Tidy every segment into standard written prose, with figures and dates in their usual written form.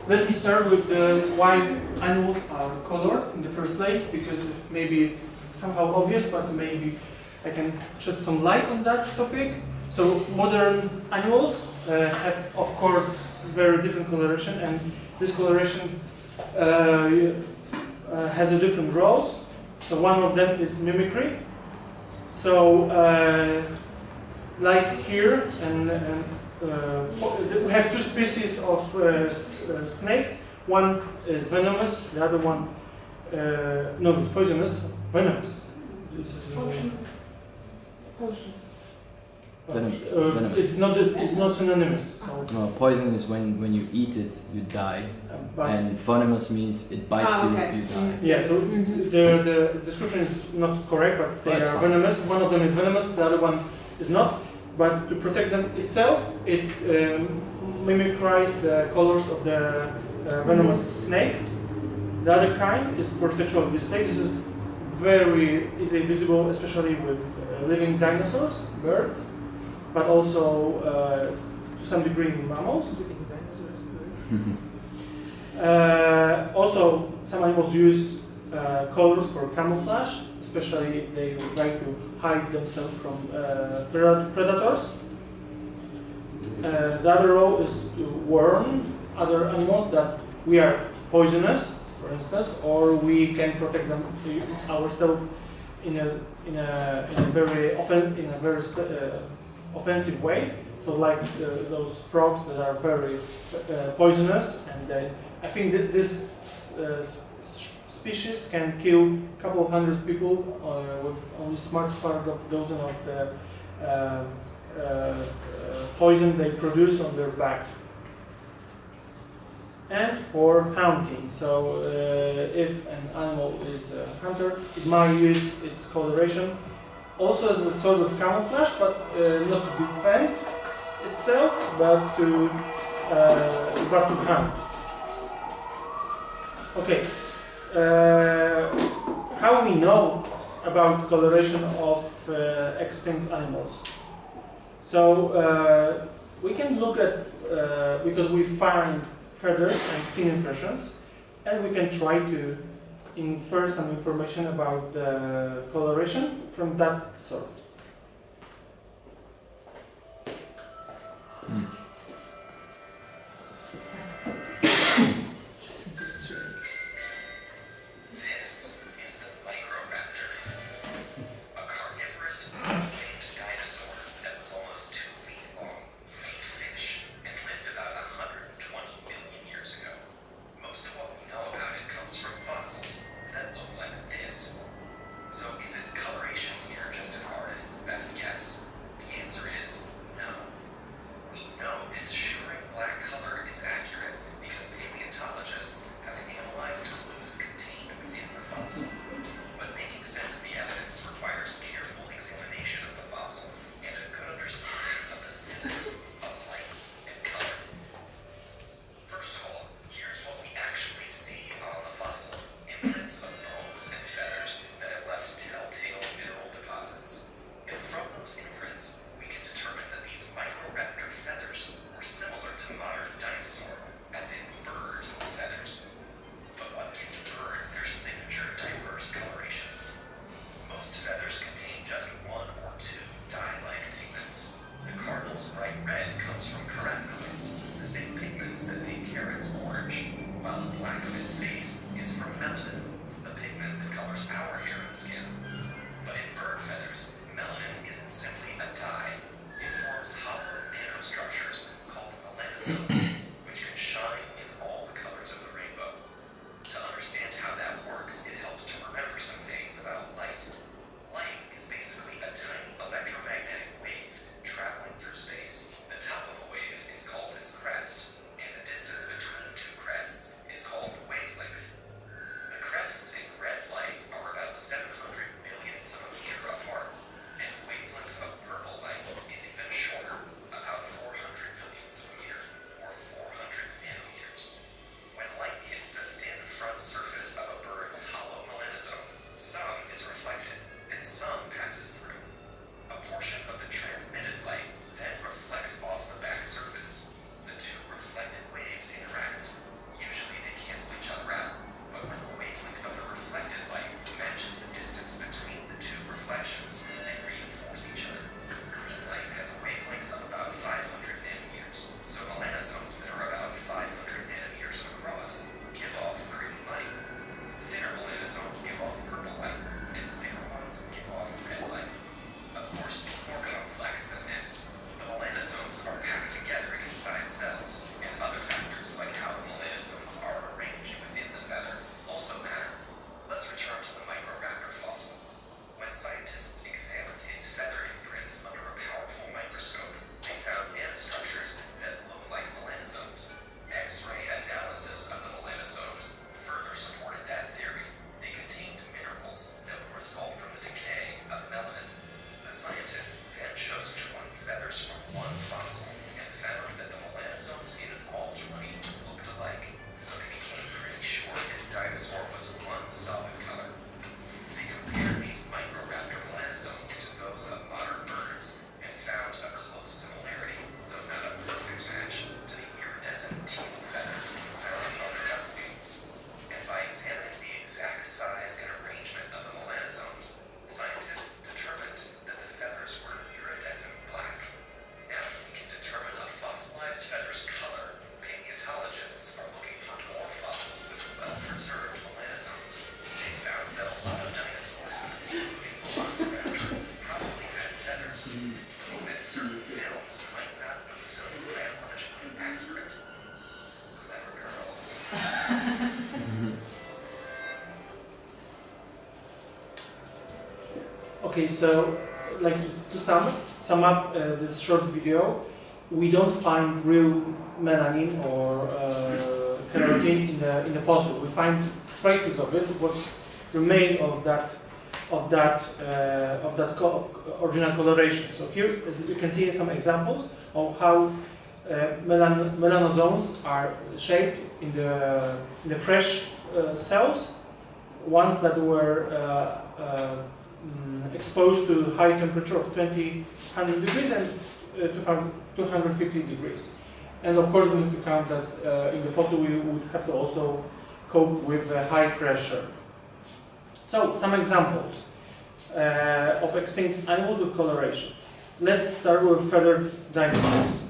let me start with why animals are colored in the first place, because maybe it's somehow obvious, but maybe I can shed some light on that topic. So modern animals have, of course, very different coloration, and this coloration has a different roles. So one of them is mimicry. So like here, and we have two species of snakes. One is venomous, the other one no, it's poisonous. Venomous. Potions. Potions. Venomous. It's not synonymous. So, No, poison is when you eat it, you die. but And venomous means it bites okay. you, you die. yeah, so Mhm. the description is not correct, but they That's are fine. venomous. One of them is venomous, the other one is not. But to protect them itself, it mimicries the colors of the venomous snake. The other kind is for sexual display. This is very easily visible, especially with living dinosaurs, birds, but also to some degree mammals. Also, some animals use colors for camouflage, especially if they would like to hide themselves from predators. The other role is to warn other animals that we are poisonous, for instance, or we can protect them ourselves in a very offensive way. So like those frogs that are very poisonous, and I think that this species can kill a couple of hundred people with only smart part of dozen of the poison they produce on their back. And for hunting, so if an animal is a hunter, it might use its coloration also as a sort of camouflage, but not to defend itself, but to hunt. Okay. How we know about coloration of extinct animals? So we can look at because we find feathers and skin impressions, and we can try to infer some information about the coloration from that sort. This is the Microraptor, a carnivorous named dinosaur that was almost 2 feet long, ate fish, and lived about 120 million years ago. Most of what we know about it comes from fossils that look like this. So is its coloration here just an artist's best guess? The answer is no. We know this shimmering black color is accurate because paleontologists have analyzed clues contained within the fossil. But making sense of the evidence requires careful examination of the fossil and a good understanding of the physics of light and color. First of all, here's what we actually see on the fossil: imprints of bones and feathers that have left telltale mineral deposits. And from those imprints, we can determine that these Microraptor feathers were similar to modern dinosaur, as in bird feathers. But what gives birds their signature diverse colorations? Most feathers contain just 1 or 2 dye-like pigments. The cardinal's bright red comes from carotenoids, the same pigments that make carrots orange, while the black of its face is from melanin, the pigment that colors our hair and skin. But in bird feathers, melanin isn't simply a dye. It forms hollow nanostructures called melanosomes, which can shine in all the colors of the rainbow. To understand how that works, it helps to remember some things about light. Light is basically a tiny electromagnetic wave traveling through space. The top of a wave is called its crest, and the distance between 2 crests is called the wavelength. The crests in red light are about 700 billionths of a meter apart, and the wavelength of purple light is even shorter, about 400 billionths of a meter, or 4 Okay, so like to sum up this short video, we don't find real melanin or keratin in the fossil. We find traces of it, what remain of that original coloration. So here, as you can see, some examples of how melanosomes are shaped in the fresh cells, ones that were exposed to high temperature of 100 degrees and 250 degrees. And of course, we have to count that in the fossil we would have to also cope with high pressure. So, some examples of extinct animals with coloration. Let's start with feathered dinosaurs.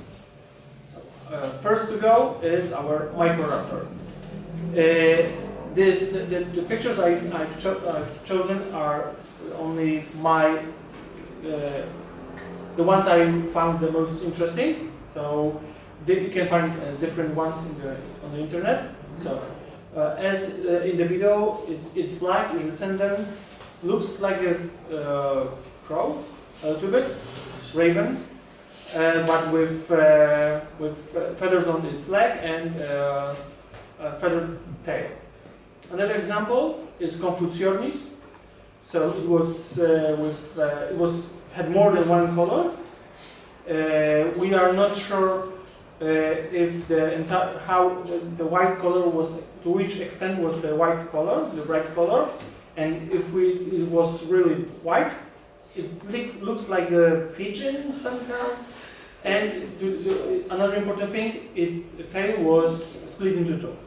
First to go is our Microraptor. The pictures I've chosen are only the ones I found the most interesting. So you can find different ones on the internet. So as in the video, it's black, it's ascendant, looks like a crow a little bit, raven, but with feathers on its leg and a feathered tail. Another example is Confuciornis. So it had more than one color. We are not sure if how the white color was, to which extent was the white color, the bright color, and if it was really white, it looks like a pigeon somehow. And another important thing, the tail was split into two.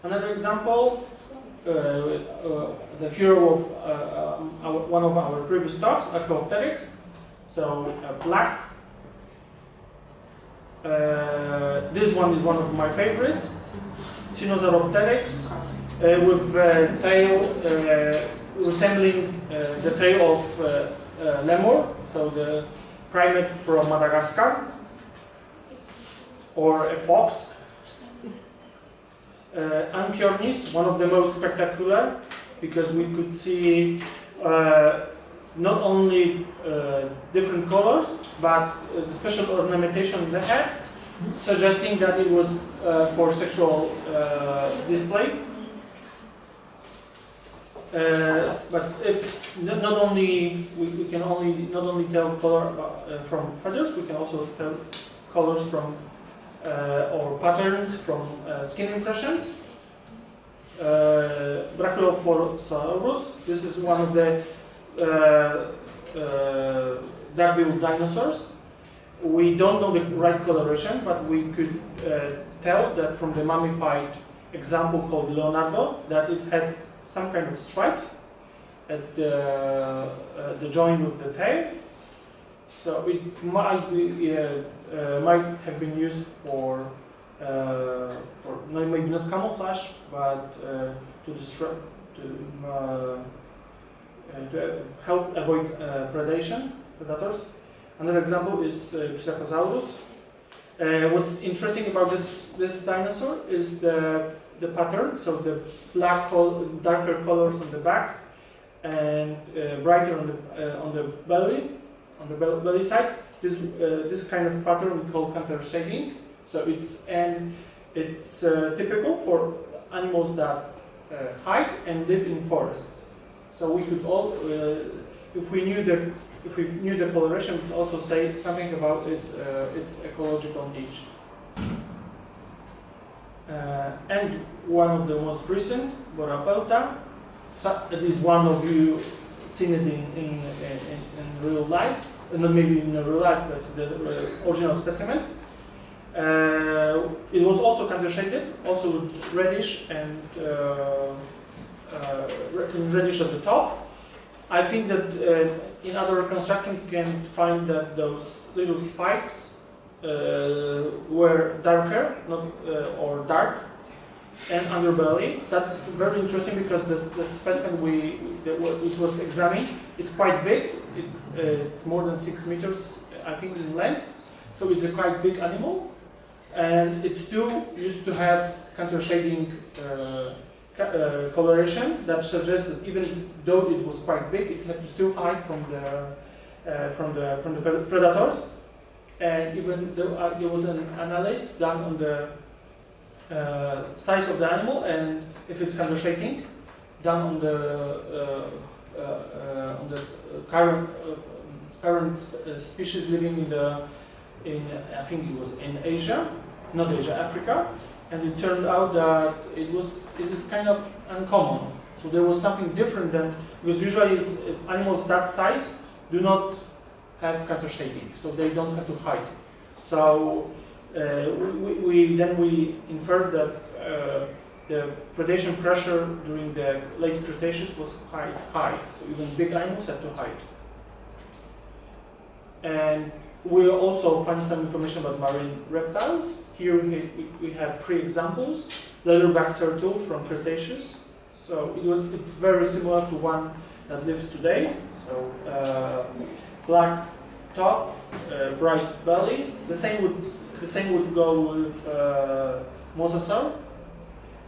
Another example, the hero of one of our previous talks, Archaeopteryx. So black. This one is one of my favorites, Sinosauropteryx, with tail resembling the tail of lemur, so the primate from Madagascar, or a fox. Anchiornis, one of the most spectacular, because we could see not only different colors, but the special ornamentation they have, suggesting that it was for sexual display. But if not only we can not only tell color from feathers, we can also tell colors from or patterns from skin impressions. Brachiophorosaurus. This is one of the dark-billed dinosaurs. We don't know the right coloration, but we could tell that from the mummified example called Leonardo that it had some kind of stripes at the joint with the tail. So it might have been used for maybe not camouflage, but to help avoid predators. Another example is Psittacosaurus. What's interesting about this dinosaur is the pattern. So the darker colors on the back and brighter on the belly side. This kind of pattern we call counter shading. So it's typical for animals that hide and live in forests. So we could all, if we knew the coloration, we could also say something about its ecological niche. And one of the most recent, Borapelta. At least one of you seen it in real life. Not maybe in real life, but the original specimen. It was also counter-shaded, also with reddish and reddish at the top. I think that in other reconstructions you can find that those little spikes were darker, or dark, and underbelly. That's very interesting because the specimen which was examined is quite big. It's more than 6 meters, I think, in length. So it's a quite big animal, and it still used to have counter shading coloration that suggests that even though it was quite big, it had to still hide from the predators. And even though there was an analysis done on the size of the animal and if it's kind of shaking, done on the current species living in I think it was in Asia, not Asia, Africa, and it turned out that it is kind of uncommon. So there was something different than, because usually animals that size do not have counter shading, so they don't have to hide. So we inferred that the predation pressure during the late Cretaceous was quite high, so even big animals had to hide. And we also find some information about marine reptiles. Here we have 3 examples. Leatherback turtle from Cretaceous. So it's very similar to one that lives today. So black top, bright belly. The same would go with Mosasaur.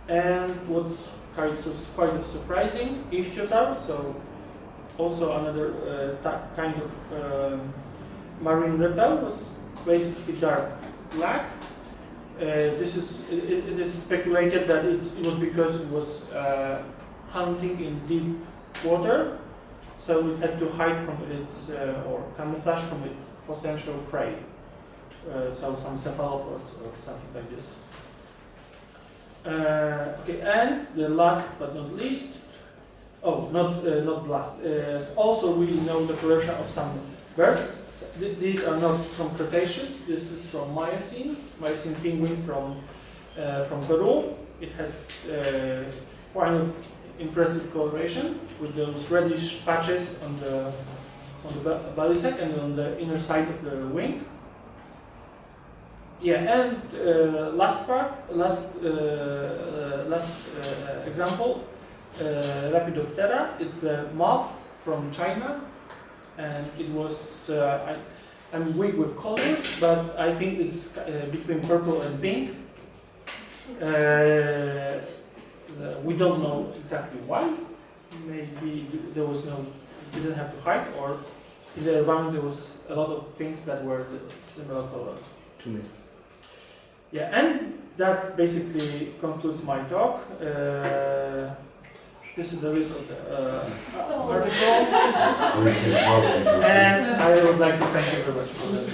And what's quite surprising, Ichthyosaur. So also another kind of marine reptile was basically dark black. It is speculated that it was because it was hunting in deep water, so it had to hide from its or camouflage from its potential prey. So some cephalopods or something like this. Okay, and the last but not least, not last. Also, we know the collection of some birds. These are not from Cretaceous. This is from Miocene penguin from Peru. It had quite an impressive coloration with those reddish patches on the belly sac and on the inner side of the wing. Yeah, and last example, Lepidoptera. It's a moth from China. And it was, I'm weak with colors, but I think it's between purple and pink. We don't know exactly why. Maybe there was didn't have to hide, or in the round there was a lot of things that were the similar color. 2 minutes. Yeah, and that basically concludes my talk. This is the list of the article, and I would like to thank you very much for that.